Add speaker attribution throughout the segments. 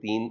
Speaker 1: 3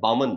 Speaker 1: 52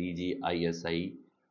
Speaker 1: DGISI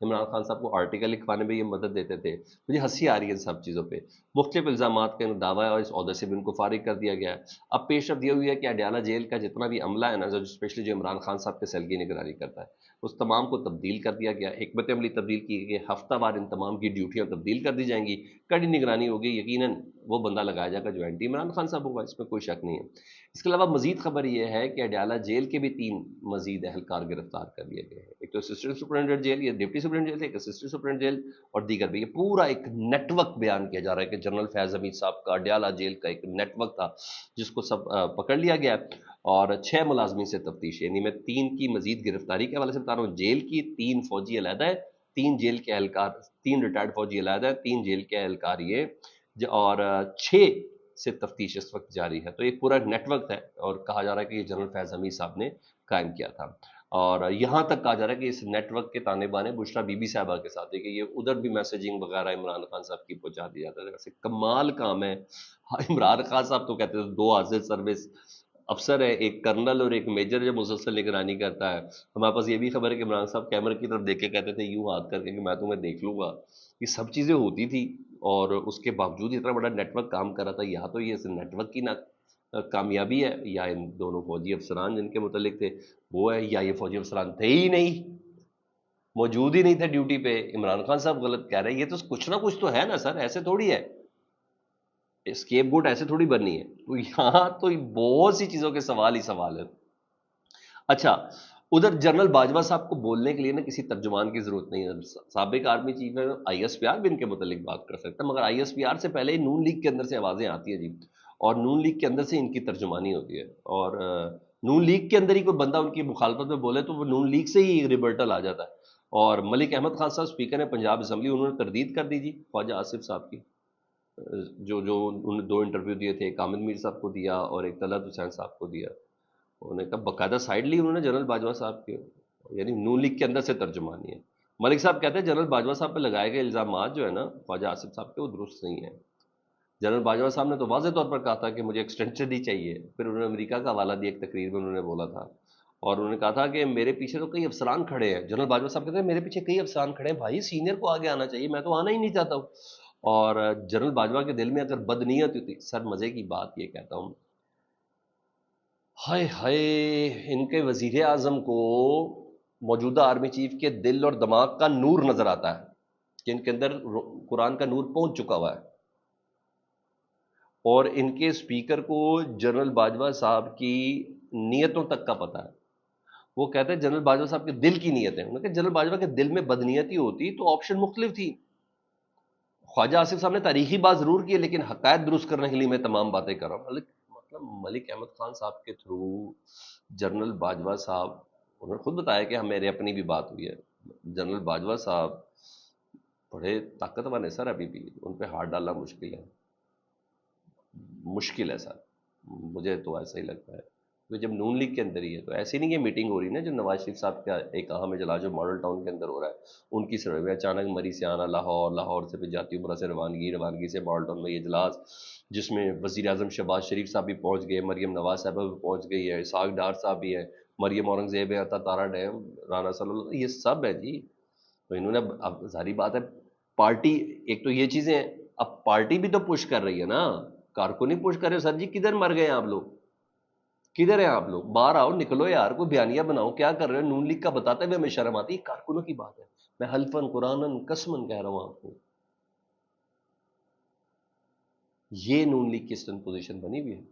Speaker 1: Imran Khan صاحب کو article لکھوانے میں یہ مدد دیتے تھے. مجھے ہنسی آ رہی ہے ان سب چیزوں پہ. مختلف الزامات کا دعویٰ ہے اور اس عہدے سے بھی ان کو فارغ کر دیا گیا ہے. اب پیش رفت یہ ہوئی ہے کہ اڈیالہ جیل کا جتنا بھی عملہ ہے نا، اسپیشلی جو عمران خان صاحب کے سیل کی نگرانی کرتا ہے، اس تمام کو تبدیل کر دیا گیا. حکمت عملی تبدیل کی گئی، ہفتہ وار ان تمام کی ڈیوٹیاں تبدیل کر دی جائیں گی. کڑی نگرانی ہوگی، یقیناً وہ بندہ لگایا جائے گا جو اینٹی عمران خان صاحب ہوگا، اس میں کوئی شک نہیں ہے. اس کے علاوہ مزید خبر یہ ہے کہ اڈیالہ جیل کے بھی 3 مزید اہلکار گرفتار کر لیے گئے ہیں. ایک تو اسسٹنٹ سپرنٹینڈنٹ جیل، یہ ڈپٹی سپرنٹینڈنٹ جیل، ایک اسسٹنٹ سپرنٹینڈنٹ جیل اور دیگر بھی. یہ پورا ایک نیٹ ورک بیان کیا جا رہا ہے کہ جنرل فیض حمید صاحب کا اڈیالہ جیل کا ایک نیٹ ورک تھا جس کو سب پکڑ لیا گیا. اور 6 ملازمین سے تفتیش، یعنی میں 3 کی مزید گرفتاری کے حوالے سے بتا رہا ہوں. جیل کی 3 فوجی علیحدہ ہے، 3 جیل کے اہلکار، 3 ریٹائرڈ فوجی علیحدہ ہے، 3 جیل کے اہلکار یہ، اور 6 سے تفتیش اس وقت جاری ہے. تو ایک پورا نیٹ ورک ہے اور کہا جا رہا ہے کہ یہ جنرل فیض حمید صاحب نے قائم کیا تھا. اور یہاں تک کہا جا رہا ہے کہ اس نیٹ ورک کے تانے بانے بشرا بی بی صاحبہ کے ساتھ ہے کہ یہ ادھر بھی میسیجنگ وغیرہ عمران خان صاحب کی پہنچا دی جاتا ہے. ویسے کمال کام ہے. عمران خان صاحب تو کہتے ہیں 2 حاصل سروس افسر ہے، ایک کرنل اور ایک میجر جو مسلسل نگرانی کرتا ہے. ہمارے پاس یہ بھی خبر ہے کہ عمران صاحب کیمرے کی طرف دیکھ کے کہتے تھے یوں ہاتھ کر کے کہ میں تمہیں دیکھ لوں گا. یہ سب چیزیں ہوتی تھی اور اس کے باوجود اتنا بڑا نیٹ ورک کام کر رہا تھا. یا تو یہ نیٹ ورک کی نہ کامیابی ہے، یا ان دونوں فوجی افسران جن کے متعلق تھے وہ ہے، یا یہ فوجی افسران تھے ہی نہیں، موجود ہی نہیں تھے ڈیوٹی پہ. عمران خان صاحب غلط کہہ رہے ہیں، یہ تو کچھ نہ کچھ تو ہے نا سر، ایسے تھوڑی ہے. اسکیپ گوٹ ایسے تھوڑی بننی ہے. تو یہاں تو بہت سی چیزوں کے سوال ہی سوال ہے. اچھا، ادھر جنرل باجوہ صاحب کو بولنے کے لیے نا کسی ترجمان کی ضرورت نہیں ہے. سابق آرمی چیف ہے، آئی ایس پی آر بھی ان کے متعلق بات کر سکتا ہے، مگر آئی ایس پی آر سے پہلے نون لیگ کے اندر سے آوازیں آتی ہیں جی، اور نون لیگ کے اندر سے ان کی ترجمانی ہوتی ہے. اور نون لیگ کے اندر ہی کوئی بندہ ان کی مخالفت میں بولے تو وہ نون لیگ سے ہی ریبرٹل آ جاتا ہے. اور ملک احمد خان صاحب اسپیکر ہیں پنجاب اسمبلی، انہوں نے تردید کر دی جی خواجہ آصف صاحب کی، جو انہوں نے 2 انٹرویو دیے تھے، ایک حامد میر صاحب کو دیا اور ایک طلعت حسین صاحب کو دیا. انہوں نے کہا باقاعدہ سائڈ لی انہوں نے جنرل باجوہ صاحب کے، یعنی نون لیگ کے اندر سے ترجمانی ہے. ملک صاحب کہتے ہیں جنرل باجوہ صاحب پہ لگائے گئے الزامات جو ہے نا خواجہ آصف صاحب کے، وہ درست نہیں ہیں. جنرل باجوہ صاحب نے تو واضح طور پر کہا تھا کہ مجھے ایکسٹینشن ہی چاہیے. پھر انہوں نے امریکہ کا حوالہ دیا، ایک تقریر میں انہوں نے بولا تھا، اور انہوں نے کہا تھا کہ میرے پیچھے تو کئی افسران کھڑے ہیں. جنرل باجوہ صاحب کہتے ہیں میرے پیچھے کئی افسران کھڑے ہیں، بھائی سینئر کو آگے آنا چاہیے، میں تو آنا ہی نہیں چاہتا ہوں. اور جنرل باجوہ کے دل میں اگر بد نیت ہوتی، سر مزے کی بات یہ کہتا ہوں، ہائے ہائے ان کے وزیر اعظم کو موجودہ آرمی چیف کے دل اور دماغ کا نور نظر آتا ہے کہ ان کے اندر قرآن کا نور پہنچ چکا ہوا ہے. اور ان کے اسپیکر کو جنرل باجوہ صاحب کی نیتوں تک کا پتہ ہے. وہ کہتے ہیں جنرل باجوہ صاحب کے دل کی نیتیں، انہوں نے کہا جنرل باجوہ کے دل میں بدنیتی ہوتی تو آپشن مختلف تھی. خواجہ آصف صاحب نے تاریخی بات ضرور کی ہے، لیکن حقائق درست کرنے کے لیے میں تمام باتیں کر رہا ہوں. مطلب ملک احمد خان صاحب کے تھرو جنرل باجوہ صاحب، انہوں نے خود بتایا کہ میرے اپنی بھی بات ہوئی ہے. جنرل باجوہ صاحب بڑے طاقتور ہیں سر، ابھی بھی ان پہ ہاتھ ڈالنا مشکل ہے، مشکل ہے سر، مجھے تو ایسا ہی لگتا ہے. تو جب نون لیگ کے اندر ہی ہے تو ایسی نہیں کہ میٹنگ ہو رہی نا جو نواز شریف صاحب کا ایک اہم اجلاس جو ماڈل ٹاؤن کے اندر ہو رہا ہے ان کی سروے، اچانک مری سے آنا لاہور، لاہور سے پھر جاتی عمرہ سے روانگی، روانگی سے ماڈل ٹاؤن میں یہ اجلاس جس میں وزیر اعظم شہباز شریف صاحب بھی پہنچ گئے، مریم نواز صاحبہ بھی پہنچ گئی ہے، اسحاق ڈار صاحب بھی ہیں، مریم اورنگزیب ہے، عطا تارا ڈیم، رانا صلی اللہ، یہ سب ہے جی. تو انہوں نے اب ظاہری بات ہے پارٹی، ایک تو یہ چیزیں ہیں، اب پارٹی بھی تو پش کر رہی ہے نا، کارکنی پش کر رہے ہو. سر جی کدھر مر گئے ہیں آپ لوگ، کدھر ہیں آپ لوگ؟ باہر آؤ، نکلو یار، کوئی بیانیہ بناؤ، کیا کر رہے ہو؟ نون لیگ کا بتاتے ہوئے ہمیں شرم آتی ہے. کارکنوں کی بات ہے، میں حلفاً قرآناً قسماً کہہ رہا ہوں آپ کو، یہ نون لیگ کی اسٹن پوزیشن بنی ہوئی ہے.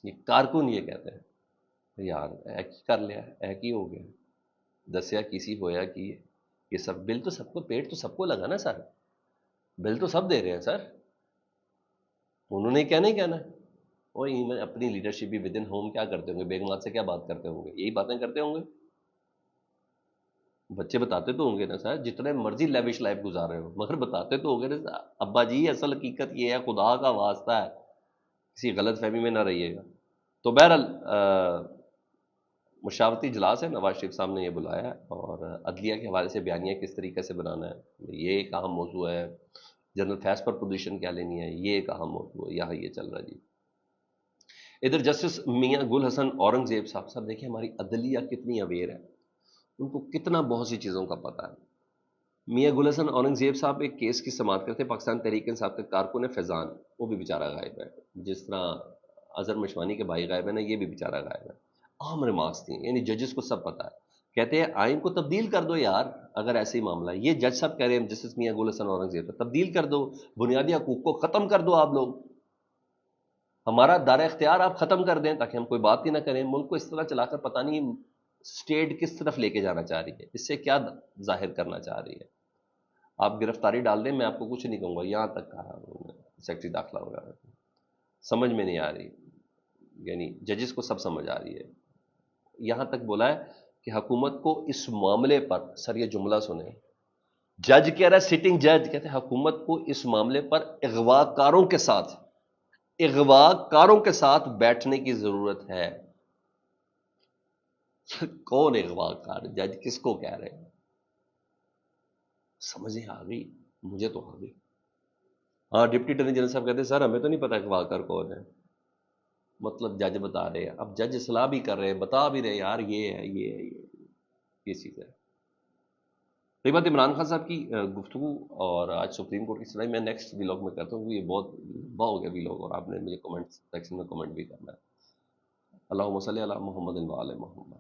Speaker 1: یہ کارکن یہ کہتے ہیں یار ایک ہی کر لیا، ایک ہی ہو گیا، دسیا کسی ہویا کی. یہ سب بل تو سب کو، پیٹ تو سب کو لگا نا سر، بل تو سب دے رہے ہیں سر. انہوں نے کہنا ہی کہنا ہے. وہ اپنی لیڈرشپ بھی ود ان ہوم کیا کرتے ہوں گے، بیگمات سے کیا بات کرتے ہوں گے، یہی باتیں کرتے ہوں گے. بچے بتاتے تو ہوں گے نا سر، جتنے مرضی لیوش لائف گزار رہے ہو مگر بتاتے تو ہوں گے نا ابا جی اصل حقیقت یہ ہے، خدا کا واسطہ ہے کسی غلط فہمی میں نہ رہیے گا. تو بہرحال مشاورتی اجلاس ہے، نواز شریف صاحب نے یہ بلایا ہے، اور عدلیہ کے حوالے سے بیانیہ کس طریقے سے بنانا ہے یہ ایک اہم موضوع ہے. جنرل فیض پر پوزیشن کیا لینی ہے یہ ایک اہم موضوع ہے، یہاں یہ چل رہا ہے جی. ادھر جسٹس میاں گل حسن اورنگزیب صاحب دیکھیں ہماری عدلیہ کتنی اویئر ہے. ان کو کتنا بہت سی چیزوں کا پتہ ہے. میاں گل حسن اورنگزیب صاحب ایک کیس کی سماعت کرتے، پاکستان تحریک انصاف کے کارکن فیضان، وہ بھی بیچارہ غائب ہے. جس طرح اظہر مشوانی کے بھائی غائب ہے نا، یہ بھی بیچارہ غائب ہے. اہم ریمارکس تھیں، یعنی ججز کو سب پتہ ہے. کہتے ہیں آئین کو تبدیل کر دو یار، اگر ایسے ہی معاملہ ہے. یہ جج صاحب کہہ رہے ہیں جسٹس میاں گل حسن اورنگزیب صاحب، تبدیل کر دو، بنیادی حقوق کو ختم کر دو. آپ لوگ ہمارا دار اختیار آپ ختم کر دیں تاکہ ہم کوئی بات ہی نہ کریں. ملک کو اس طرح چلا کر پتہ نہیں اسٹیٹ کس طرف لے کے جانا چاہ رہی ہے، اس سے کیا ظاہر کرنا چاہ رہی ہے. آپ گرفتاری ڈال دیں، میں آپ کو کچھ نہیں کہوں گا. یہاں تک کہا سیکٹری داخلہ وغیرہ، سمجھ میں نہیں آ رہی. یعنی ججز کو سب سمجھ آ رہی ہے. یہاں تک بولا ہے کہ حکومت کو اس معاملے پر، سر یہ جملہ سنیں، جج کہہ رہا ہے، سٹنگ جج کہتے ہیں حکومت کو اس معاملے پر اغوا کاروں کے ساتھ بیٹھنے کی ضرورت ہے. کون اغوا کار؟ جج کس کو کہہ رہے ہیں؟ سمجھیں آ گئی؟ مجھے تو آ گئی. ہاں ڈپٹی اٹارنی جنرل صاحب کہتے ہیں سر ہمیں تو نہیں پتا اغوا کار کون ہے. مطلب جج بتا رہے ہیں، اب جج اصلاح بھی کر رہے ہیں، بتا بھی رہے یار یہ ہے یہ ہے یہ چیز ہے. رہی بات عمران خان صاحب کی گفتگو اور آج سپریم کورٹ کی سنائی، میں نیکسٹ ویلاگ میں کرتا ہوں. یہ بہت لمبا ہو گیا ویلاگ، اور آپ نے مجھے کمنٹ سیکشن میں کمنٹ بھی کرنا ہے. اللہم صلی علی محمد و علی محمد.